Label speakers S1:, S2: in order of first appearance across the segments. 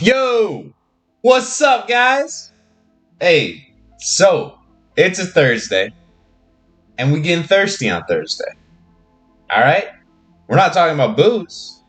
S1: Yo, what's up, guys? Hey, so it's a Thursday, and we getting thirsty on Thursday. All right, we're not talking about booze.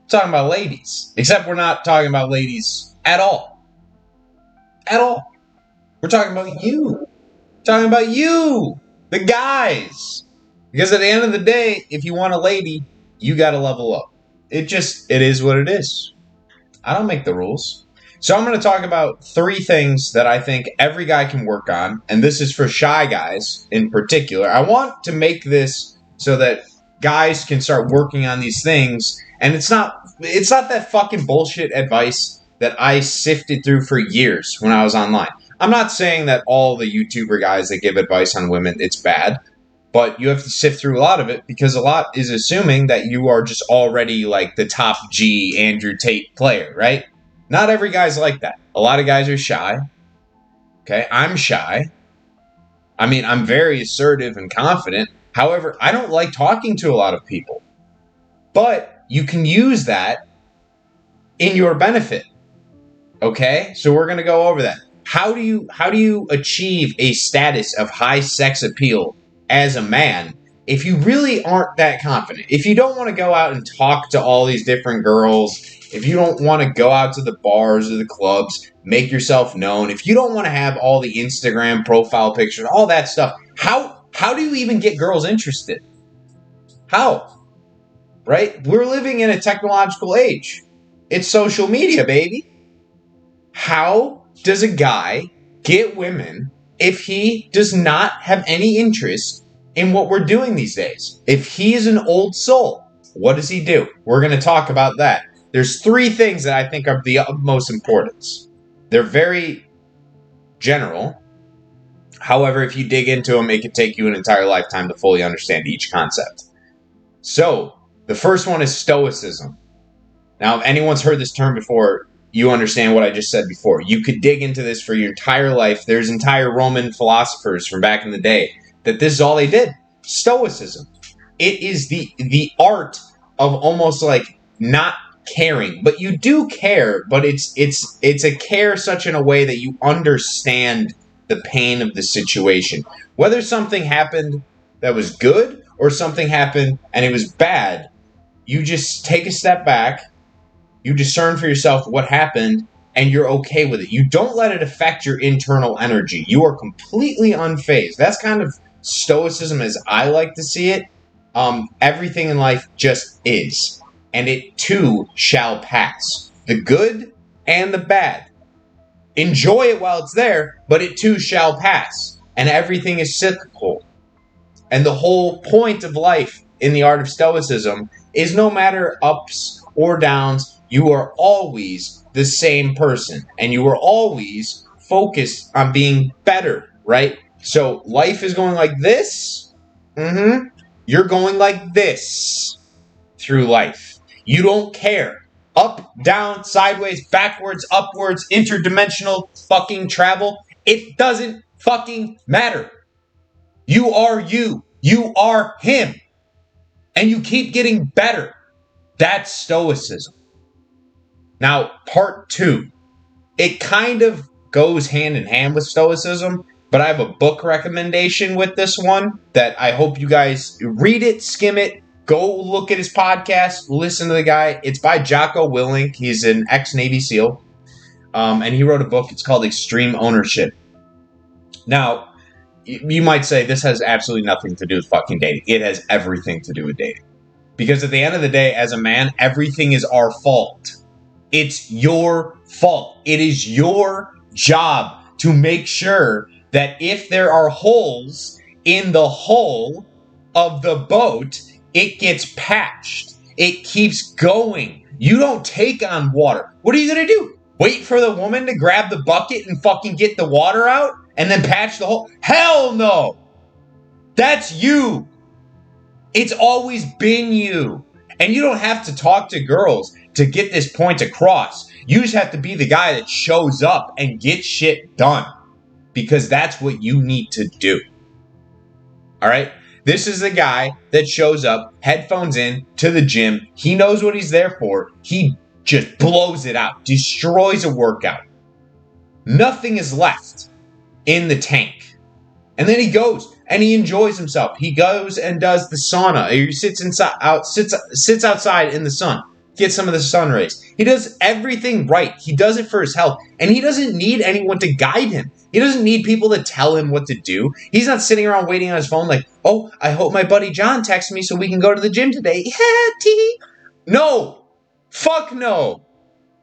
S1: We're talking about ladies. Except we're not talking about ladies at all. At all. We're talking about you. Talking about you, the guys. Because at the end of the day, if you want a lady, you got to level up. It is what it is. I don't make the rules. So I'm going to talk about three things that I think every guy can work on, and this is for shy guys in particular. I want to make this so that guys can start working on these things, and it's not that fucking bullshit advice that I sifted through for years when I was online. I'm not saying that all the YouTuber guys that give advice on women, it's bad. But you have to sift through a lot of it because a lot is assuming that you are just already like the top G Andrew Tate player, right? Not every guy's like that. A lot of guys are shy. Okay, I'm shy. I mean, I'm very assertive and confident. However, I don't like talking to a lot of people. But you can use that in your benefit. Okay? So we're going to go over that. How do you achieve a status of high sex appeal as a man if you really aren't that confident? If you don't want to go out and talk to all these different girls, if you don't want to go out to the bars or the clubs, make yourself known, if you don't want to have all the Instagram profile pictures, all that stuff, how do you even get girls interested? How? Right? We're living in a technological age. It's social media, baby. How does a guy get women if he does not have any interest in what we're doing these days? If he is an old soul, what does he do? We're going to talk about that. There's three things that I think are of the utmost importance. They're very general. However, if you dig into them, it could take you an entire lifetime to fully understand each concept. So, the first one is Stoicism. Now, if anyone's heard this term before, you understand what I just said before. You could dig into this for your entire life. There's entire Roman philosophers from back in the day that this is all they did. Stoicism. It is the art of almost like not caring, but you do care, but it's a care such in a way that you understand the pain of the situation. Whether something happened that was good or something happened and it was bad, you just take a step back. You discern for yourself what happened, and you're okay with it. You don't let it affect your internal energy. You are completely unfazed. That's kind of Stoicism as I like to see it. Everything in life just is. And it too shall pass. The good and the bad. Enjoy it while it's there, but it too shall pass. And everything is cyclical. And the whole point of life in the art of Stoicism is no matter ups or downs, you are always the same person, and you are always focused on being better, right? So life is going like this. You're going like this through life. You don't care. Up, down, sideways, backwards, upwards, interdimensional fucking travel. It doesn't fucking matter. You are you. You are him. And you keep getting better. That's Stoicism. Now, part two. It kind of goes hand in hand with Stoicism, but I have a book recommendation with this one that I hope you guys read it, skim it, go look at his podcast, listen to the guy. It's by Jocko Willink. He's an ex-Navy SEAL, and he wrote a book. It's called Extreme Ownership. Now, you might say this has absolutely nothing to do with fucking dating. It has everything to do with dating. Because at the end of the day, as a man, everything is our fault. It's your fault. It is your job to make sure that if there are holes in the hull of the boat, it gets patched. It keeps going. You don't take on water. What are you going to do? Wait for the woman to grab the bucket and fucking get the water out and then patch the hole? Hell no. That's you. It's always been you. And you don't have to talk to girls to get this point across. You just have to be the guy that shows up and gets shit done. Because that's what you need to do. All right? This is the guy that shows up, headphones in, to the gym. He knows what he's there for. He just blows it out, destroys a workout. Nothing is left in the tank. And then he goes and he enjoys himself. He goes and does the sauna. He sits outside in the sun, gets some of the sun rays. He does everything right. He does it for his health. And he doesn't need anyone to guide him. He doesn't need people to tell him what to do. He's not sitting around waiting on his phone like, oh, I hope my buddy John texts me so we can go to the gym today. No. Fuck no.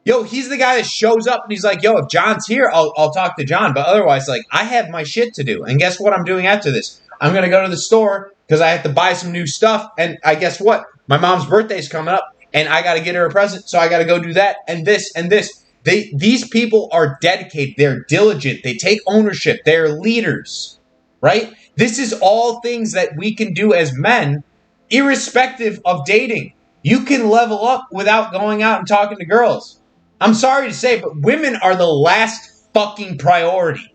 S1: Yo, he's the guy that shows up and he's like, yo, if John's here, I'll talk to John. But otherwise, like, I have my shit to do. And guess what I'm doing after this? I'm going to go to the store because I have to buy some new stuff. And I guess what? My mom's birthday's coming up and I got to get her a present. So I got to go do that and this and this. These people are dedicated. They're diligent. They take ownership. They're leaders, right? This is all things that we can do as men, irrespective of dating. You can level up without going out and talking to girls. I'm sorry to say, but women are the last fucking priority.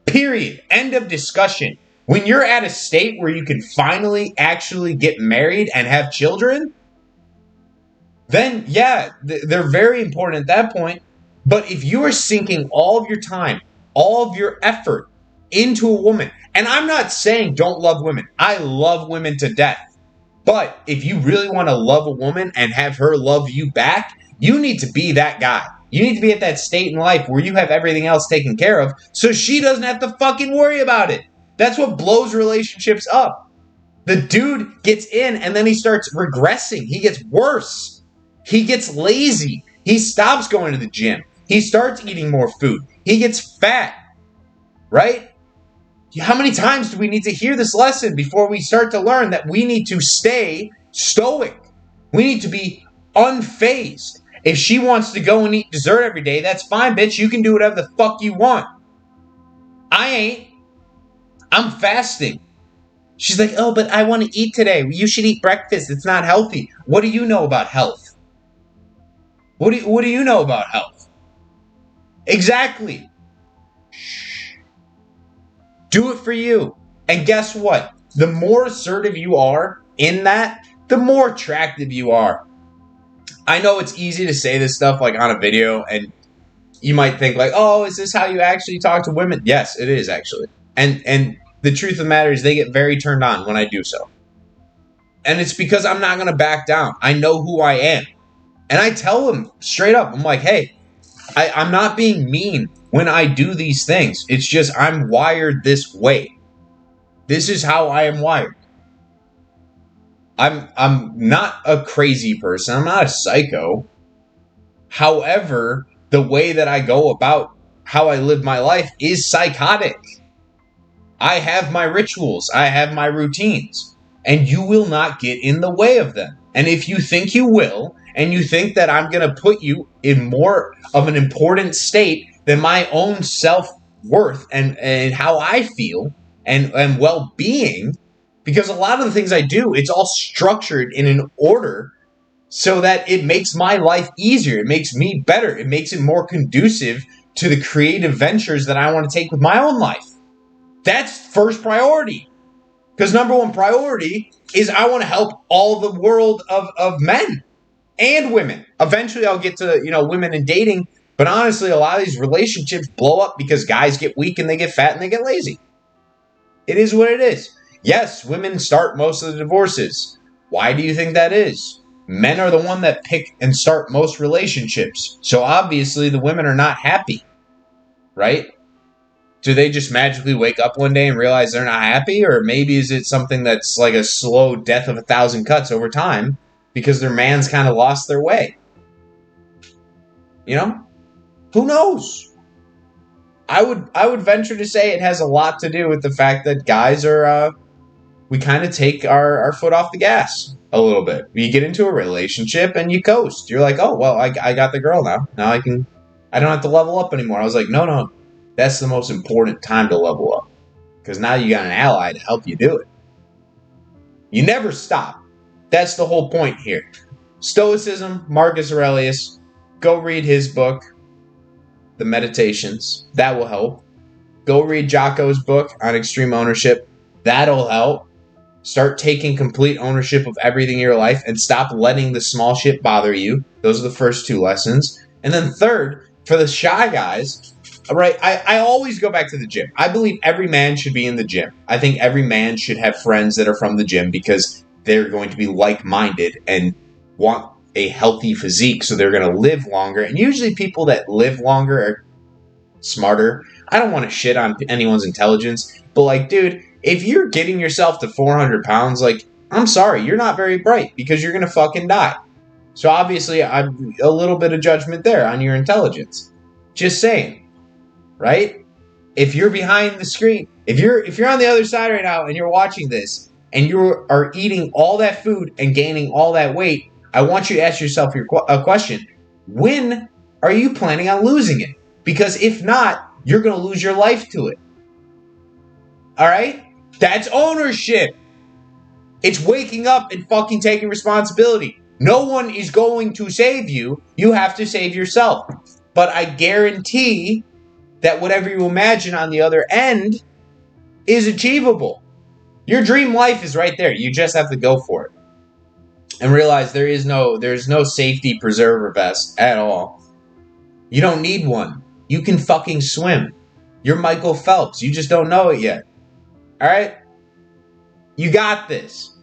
S1: Period. End of discussion. When you're at a state where you can finally actually get married and have children, then yeah, they're very important at that point. But if you are sinking all of your time, all of your effort into a woman, and I'm not saying don't love women. I love women to death. But if you really want to love a woman and have her love you back, you need to be that guy. You need to be at that state in life where you have everything else taken care of so she doesn't have to fucking worry about it. That's what blows relationships up. The dude gets in and then he starts regressing. He gets worse. He gets lazy. He stops going to the gym. He starts eating more food. He gets fat. Right? How many times do we need to hear this lesson before we start to learn that we need to stay stoic? We need to be unfazed. If she wants to go and eat dessert every day, that's fine, bitch. You can do whatever the fuck you want. I ain't. I'm fasting. She's like, oh, but I want to eat today. You should eat breakfast. It's not healthy. What do you know about health? What do you know about health? Exactly. Shh. Do it for you. And guess what? The more assertive you are in that, the more attractive you are. I know it's easy to say this stuff like on a video, and you might think like, oh, is this how you actually talk to women? Yes, it is actually. And the truth of the matter is they get very turned on when I do so. And it's because I'm not going to back down. I know who I am. And I tell them straight up, I'm like, hey, I'm not being mean when I do these things. It's just I'm wired this way. This is how I am wired. I'm not a crazy person. I'm not a psycho. However, the way that I go about how I live my life is psychotic. I have my rituals. I have my routines. And you will not get in the way of them. And if you think you will, and you think that I'm going to put you in more of an important state than my own self-worth and how I feel and well-being, because a lot of the things I do, it's all structured in an order so that it makes my life easier. It makes me better. It makes it more conducive to the creative ventures that I want to take with my own life. That's first priority. Because number one priority is I want to help all the world of men and women. Eventually I'll get to, women and dating. But honestly, a lot of these relationships blow up because guys get weak and they get fat and they get lazy. It is what it is. Yes, women start most of the divorces. Why do you think that is? Men are the one that pick and start most relationships. So obviously the women are not happy. Right? Do they just magically wake up one day and realize they're not happy? Or maybe is it something that's like a slow death of 1,000 cuts over time because their man's kind of lost their way? Who knows? I would venture to say it has a lot to do with the fact that guys are, we kind of take our foot off the gas a little bit. You get into a relationship and you coast. You're like, oh, well, I got the girl now. Now I don't have to level up anymore. I was like, no. That's the most important time to level up. Because now you got an ally to help you do it. You never stop. That's the whole point here. Stoicism, Marcus Aurelius. Go read his book, The Meditations. That will help. Go read Jocko's book on extreme ownership. That'll help. Start taking complete ownership of everything in your life and stop letting the small shit bother you. Those are the first two lessons. And then third, for the shy guys, right, I always go back to the gym. I believe every man should be in the gym. I think every man should have friends that are from the gym because they're going to be like-minded and want a healthy physique, so they're going to live longer. And usually people that live longer are smarter. I don't want to shit on anyone's intelligence, but like, dude, if you're getting yourself to 400 pounds, like, I'm sorry, you're not very bright because you're going to fucking die. So obviously, I'm a little bit of judgment there on your intelligence. Just saying, right? If you're behind the screen, if you're on the other side right now and you're watching this and you are eating all that food and gaining all that weight, I want you to ask yourself a question. When are you planning on losing it? Because if not, you're going to lose your life to it. All right? That's ownership. It's waking up and fucking taking responsibility. No one is going to save you. You have to save yourself. But I guarantee that whatever you imagine on the other end is achievable. Your dream life is right there. You just have to go for it. And realize there's no safety preserver vest at all. You don't need one. You can fucking swim. You're Michael Phelps. You just don't know it yet. All right? You got this.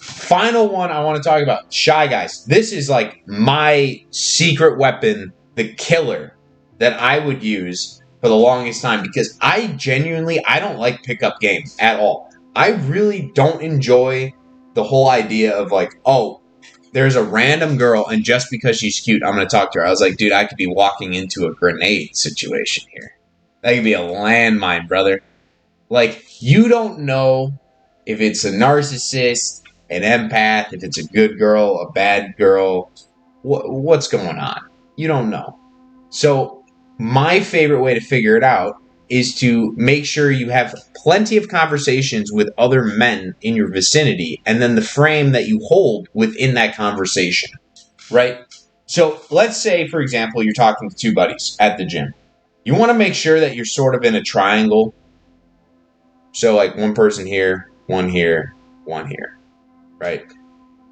S1: Final one I want to talk about. Shy guys. This is like my secret weapon, the killer, that I would use for the longest time because I don't like pickup games at all. I really don't enjoy the whole idea of like, oh, there's a random girl and just because she's cute, I'm going to talk to her. I was like, dude, I could be walking into a grenade situation here. That could be a landmine, brother. Like, you don't know if it's a narcissist, an empath, if it's a good girl, a bad girl, what's going on? You don't know. So my favorite way to figure it out is to make sure you have plenty of conversations with other men in your vicinity, and then the frame that you hold within that conversation, right? So let's say, for example, you're talking to two buddies at the gym. You want to make sure that you're sort of in a triangle. So like one person here, one here, right?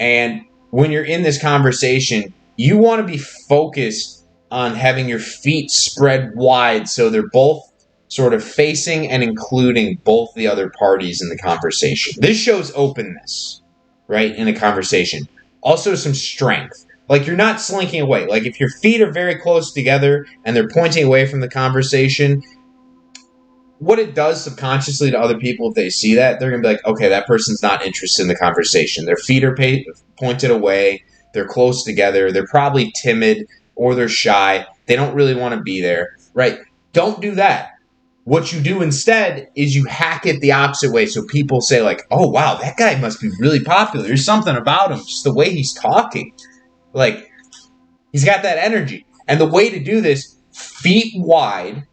S1: And when you're in this conversation, you want to be focused on having your feet spread wide so they're both sort of facing and including both the other parties in the conversation. This shows openness, right, in a conversation. Also some strength. Like, you're not slinking away. Like, if your feet are very close together and they're pointing away from the conversation, what it does subconsciously to other people, if they see that, they're going to be like, okay, that person's not interested in the conversation. Their feet are pointed away. They're close together. They're probably timid or they're shy. They don't really want to be there, right? Don't do that. What you do instead is you hack it the opposite way. So people say like, oh, wow, that guy must be really popular. There's something about him, just the way he's talking. Like, he's got that energy. And the way to do this, feet wide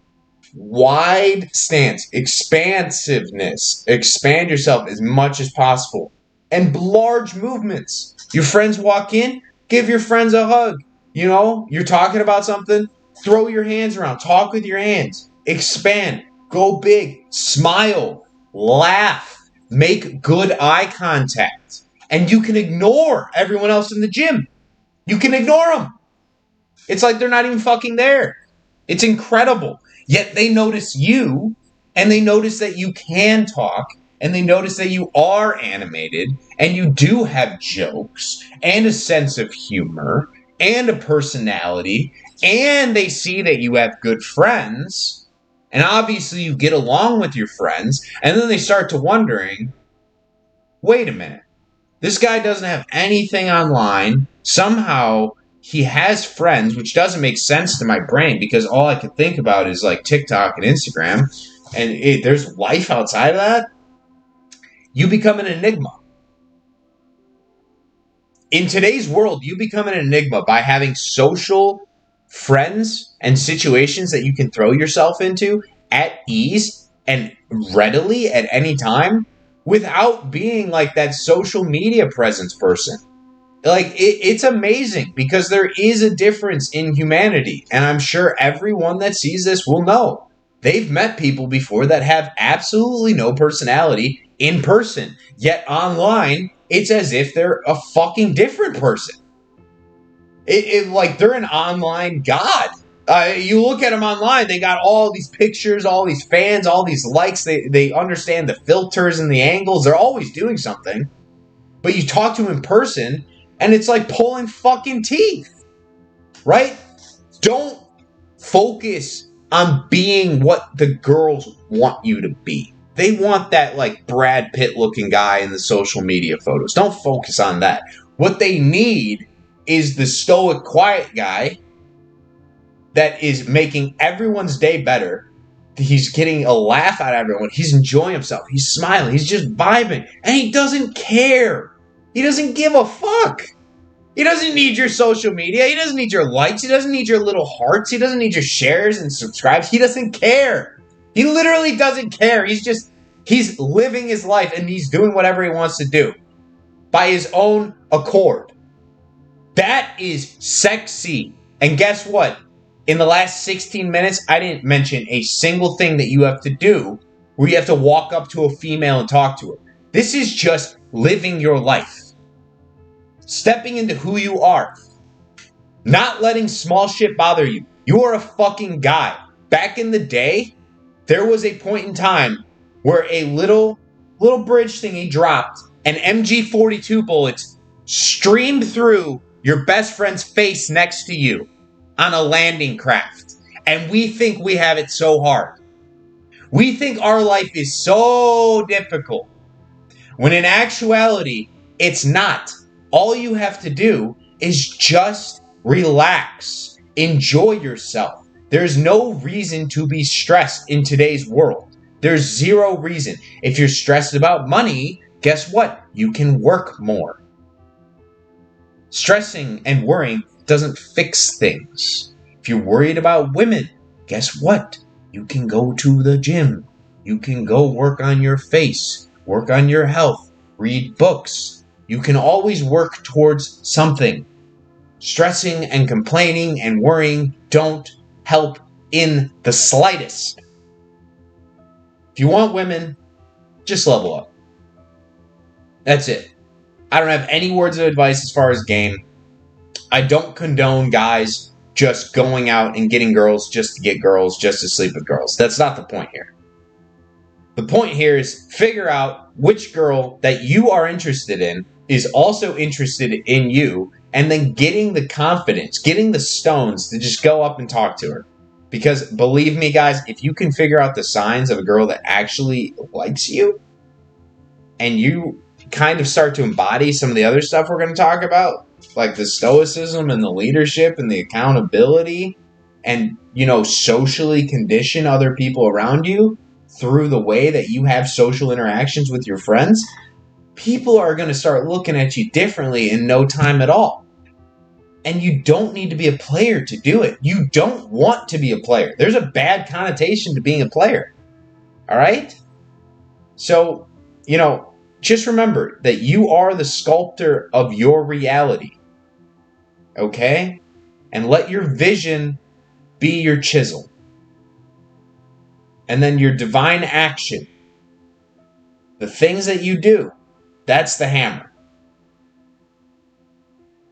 S1: stance, expansiveness, expand yourself as much as possible. And large movements. Your friends walk in, give your friends a hug. You know, you're talking about something, throw your hands around, talk with your hands. Expand, go big, smile, laugh, make good eye contact. And you can ignore everyone else in the gym. You can ignore them. It's like they're not even fucking there. It's incredible. Yet they notice you, and they notice that you can talk, and they notice that you are animated, and you do have jokes, and a sense of humor, and a personality, and they see that you have good friends. And obviously you get along with your friends, and then they start to wondering, wait a minute, this guy doesn't have anything online. Somehow he has friends, which doesn't make sense to my brain because all I could think about is like TikTok and Instagram, and there's life outside of that. You become an enigma. In today's world, you become an enigma by having social friends and situations that you can throw yourself into at ease and readily at any time without being like that social media presence person. Like, it's amazing because there is a difference in humanity. And I'm sure everyone that sees this will know. They've met people before that have absolutely no personality in person. Yet online, it's as if they're a fucking different person. Like they're an online god. You look at them online, they got all these pictures, all these fans, all these likes. They understand the filters and the angles. They're always doing something. But you talk to them in person, and it's like pulling fucking teeth, right? Don't focus on being what the girls want you to be. They want that like Brad Pitt looking guy in the social media photos. Don't focus on that. What they need is the stoic, quiet guy that is making everyone's day better. He's getting a laugh out of everyone. He's enjoying himself. He's smiling. He's just vibing. And he doesn't care. He doesn't give a fuck. He doesn't need your social media. He doesn't need your likes. He doesn't need your little hearts. He doesn't need your shares and subscribes. He doesn't care. He literally doesn't care. He's living his life and he's doing whatever he wants to do by his own accord. That is sexy. And guess what? In the last 16 minutes, I didn't mention a single thing that you have to do where you have to walk up to a female and talk to her. This is just living your life. Stepping into who you are. Not letting small shit bother you. You are a fucking guy. Back in the day, there was a point in time where a little bridge thingy dropped and MG42 bullets streamed through your best friend's face next to you on a landing craft. And we think we have it so hard. We think our life is so difficult. When in actuality, it's not. All you have to do is just relax. Enjoy yourself. There's no reason to be stressed in today's world. There's zero reason. If you're stressed about money, guess what? You can work more. Stressing and worrying doesn't fix things. If you're worried about women, guess what? You can go to the gym. You can go work on your face, work on your health, read books. You can always work towards something. Stressing and complaining and worrying don't help in the slightest. If you want women, just level up. That's it. I don't have any words of advice as far as game. I don't condone guys just going out and getting girls just to get girls, just to sleep with girls. That's not the point here. The point here is figure out which girl that you are interested in is also interested in you, and then getting the confidence, getting the stones to just go up and talk to her. Because believe me, guys, if you can figure out the signs of a girl that actually likes you, and you kind of start to embody some of the other stuff we're going to talk about, like the stoicism and the leadership and the accountability, and, socially condition other people around you through the way that you have social interactions with your friends, people are going to start looking at you differently in no time at all. And you don't need to be a player to do it. You don't want to be a player. There's a bad connotation to being a player. All right? So, just remember that you are the sculptor of your reality. Okay? And let your vision be your chisel. And then your divine action, the things that you do, that's the hammer.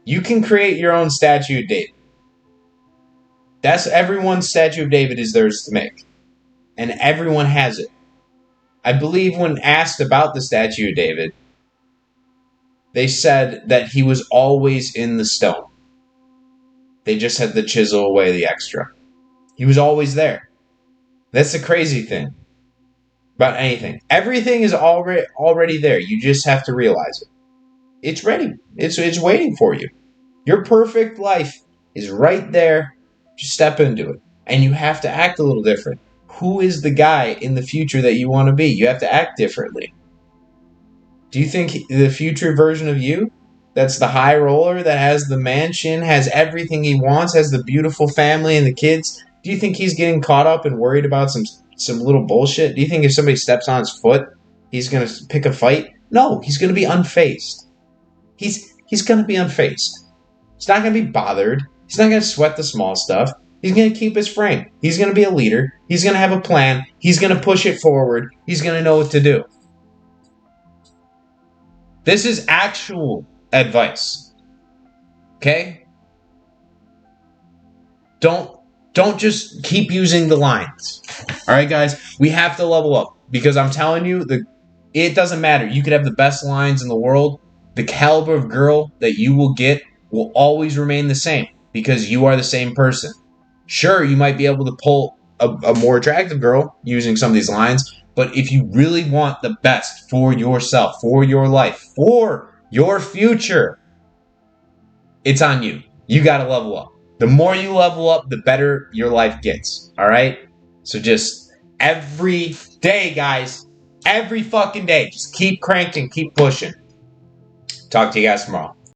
S1: You can create your own statue of David. That's everyone's statue of David is theirs to make. And everyone has it. I believe when asked about the statue of David, they said that he was always in the stone. They just had to chisel away the extra. He was always there. That's the crazy thing about anything. Everything is already there. You just have to realize it. It's ready. It's waiting for you. Your perfect life is right there. Just step into it. And you have to act a little different. Who is the guy in the future that you want to be? You have to act differently. Do you think the future version of you, that's the high roller, that has the mansion, has everything he wants, has the beautiful family and the kids, do you think he's getting caught up and worried about some little bullshit? Do you think if somebody steps on his foot, he's going to pick a fight? No, he's going to be unfazed. He's going to be unfazed. He's not going to be bothered. He's not going to sweat the small stuff. He's going to keep his frame. He's going to be a leader. He's going to have a plan. He's going to push it forward. He's going to know what to do. This is actual advice. Okay? don't just keep using the lines. All right, guys, we have to level up because I'm telling you, it doesn't matter. You could have the best lines in the world. The caliber of girl that you will get will always remain the same because you are the same person. Sure, you might be able to pull a more attractive girl using some of these lines, but if you really want the best for yourself, for your life, for your future, it's on you. You got to level up. The more you level up, the better your life gets. All right? So just every day, guys, every fucking day, just keep cranking, keep pushing. Talk to you guys tomorrow.